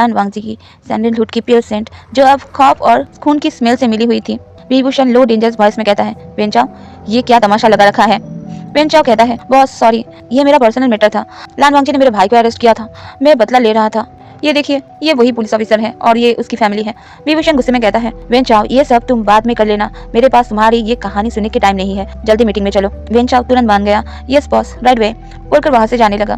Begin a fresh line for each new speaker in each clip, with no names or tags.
लान वांगजी की सैंडलवुड की pure Saint जो अब खौफ और खून की स्मेल से मिली हुई थी। विभूषण लो डेंजरस वॉइस में कहता है, वेंचाओ ये क्या तमाशा लगा रखा है। वेंचाओ कहता है, बॉस सॉरी, ये मेरा पर्सनल मैटर था। लान वांगजी ने मेरे भाई को अरेस्ट किया था, मैं बदला ले रहा था। ये देखिए, ये वही पुलिस ऑफिसर है और ये उसकी फैमिली है। विभूषण गुस्से में कहता है, वेंचाओ ये सब तुम बाद में कर लेना, मेरे पास तुम्हारी ये कहानी सुनने के टाइम नहीं है, जल्दी मीटिंग में चलो। वेंचाओ तुरंत मान गया, यस बॉस राइट वे, बोलकर वहां से जाने लगा।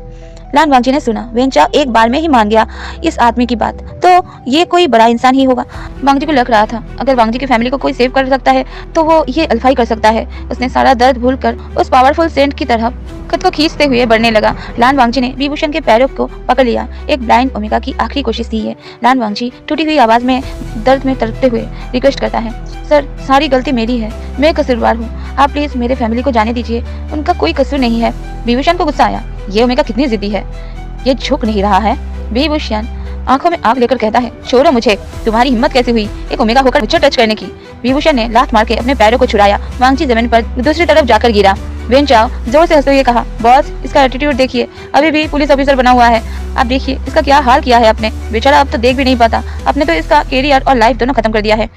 लान वांगजी ने सुना वेंचाओ एक बार में ही मान गया इस आदमी की बात, तो ये कोई बड़ा इंसान ही होगा। वांगजी को लग रहा था अगर वांगजी की फैमिली को कोई सेव कर सकता है तो वो ये अल्फा ही कर सकता है। उसने सारा दर्द भूलकर उस पावरफुल सेंट की तरह खुद को खींचते हुए बढ़ने लगा। लान वांगजी ने विभूषण के पैरों को पकड़ लिया। एक ब्लाइंड ओमेगा की आखिरी कोशिश थी है। लान वांगजी टूटी हुई आवाज में दर्द में तड़पते हुए रिक्वेस्ट करता है, सर सारी गलती मेरी है, मैं कसूरवार हूँ, आप प्लीज मेरे फैमिली को जाने दीजिए, उनका कोई कसूर नहीं है। विभूषण को गुस्सा आया, ये ओमेगा कितनी जिद्दी है, ये झुक नहीं रहा है। विभूषण आंखों में आग लेकर कहता है, छोड़ो मुझे, तुम्हारी हिम्मत कैसे हुई एक ओमेगा होकर मुझे टच करने की। विभूषण ने लात मार के अपने पैरों को छुड़ाया। वांगजी जमीन पर दूसरी तरफ जाकर गिरा। वेंचाओ जोर से हंसते हुए कहा, बॉस इसका एटीट्यूड देखिए, अभी भी पुलिस ऑफिसर बना हुआ है, आप देखिए इसका क्या हाल किया है आपने, बेचारा अब तो देख भी नहीं पाता, आपने तो इसका कैरियर और लाइफ दोनों खत्म कर दिया है।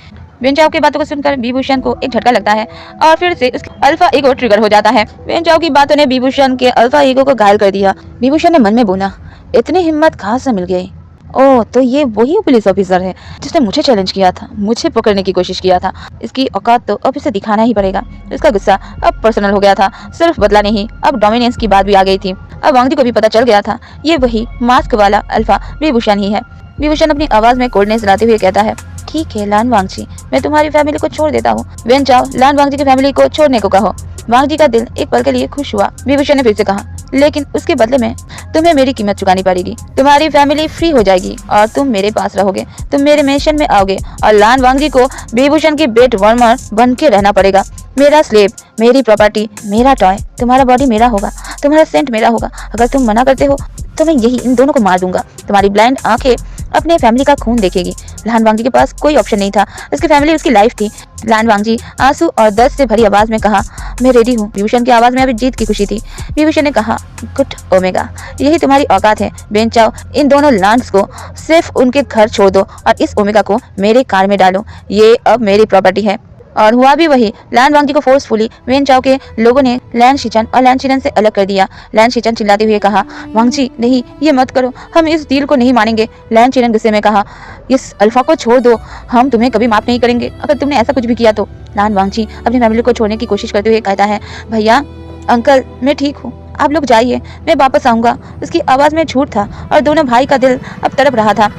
वेंचाओ की बातों को सुनकर विभूषण को एक झटका लगता है और फिर से उसका अल्फा ईगो ट्रिगर हो जाता है। वेंचाओ की बातों ने विभूषण के अल्फा ईगो को घायल कर दिया। विभूषण ने मन में बोला, इतनी हिम्मत कहाँ से मिल गई, ओह तो ये वही पुलिस ऑफिसर है जिसने मुझे चैलेंज किया था, मुझे पकड़ने की कोशिश किया था, इसकी औकात तो अब इसे दिखाना ही पड़ेगा। इसका गुस्सा अब पर्सनल हो गया था, सिर्फ बदला नहीं, अब डोमिनेंस की बात भी आ गई थी। अब वांगजी को भी पता चल गया था ये वही मास्क वाला अल्फा विभूषण ही है। विभूषण अपनी आवाज में कोल्डनेस लाते हुए कहता है, ठीक है लान वांगजी, मैं तुम्हारी फैमिली को छोड़ देता हूँ। वेंचाओ लान वांगजी की फैमिली को छोड़ने को कहो। वांगजी का दिल एक पल के लिए खुश हुआ। विभूषण ने फिर से कहा, लेकिन उसके बदले में तुम्हें मेरी कीमत चुकानी पड़ेगी, तुम्हारी फैमिली फ्री हो जाएगी और तुम मेरे पास रहोगे, तुम मेरे मिशन में आओगे और लान वांगजी को विभूषण की बेट वार्मर बन के रहना पड़ेगा। मेरा स्लेव, मेरी प्रॉपर्टी, मेरा टॉय, तुम्हारा बॉडी मेरा होगा, तुम्हारा सेंट मेरा होगा। अगर तुम मना करते हो तो मैं यही इन दोनों को मार दूंगा। तुम्हारी ब्लाइंड आंखें अपने फैमिली का खून देखेगी। लान वांगजी के पास कोई ऑप्शन नहीं था, उसकी फैमिली उसकी लाइफ थी। लान वांगजी आंसू और दर्द से भरी आवाज में कहा, मैं रेडी हूँ। विभूषण की आवाज में अभी जीत की खुशी थी। विभूषण ने कहा, गुड ओमेगा, यही तुम्हारी औकात है। वेंचाओ इन दोनों लांड्स को सिर्फ उनके घर छोड़ दो और इस ओमेगा को मेरे कार में डालो, ये अब मेरी प्रॉपर्टी है। और हुआ भी वही। लान वांगजी को फोर्सफुली वेंचाओ के लोगों ने लैन शिचन और लैन शिनन से अलग कर दिया। लैन शिचन चिल्लाते हुए कहा, वांगजी नहीं, ये मत करो, हम इस डील को नहीं मानेंगे। लैन शिनन गुस्से में कहा, इस अल्फा को छोड़ दो, हम तुम्हें कभी माफ नहीं करेंगे अगर तुमने ऐसा कुछ भी किया तो। लान वांगजी अपनी फैमिली को छोड़ने की कोशिश करते हुए कहता है, भैया अंकल मैं ठीक हूँ, आप लोग जाइए, मैं वापस आऊंगा। उसकी आवाज में झूठ था और दोनों भाई का दिल अब तड़प रहा था।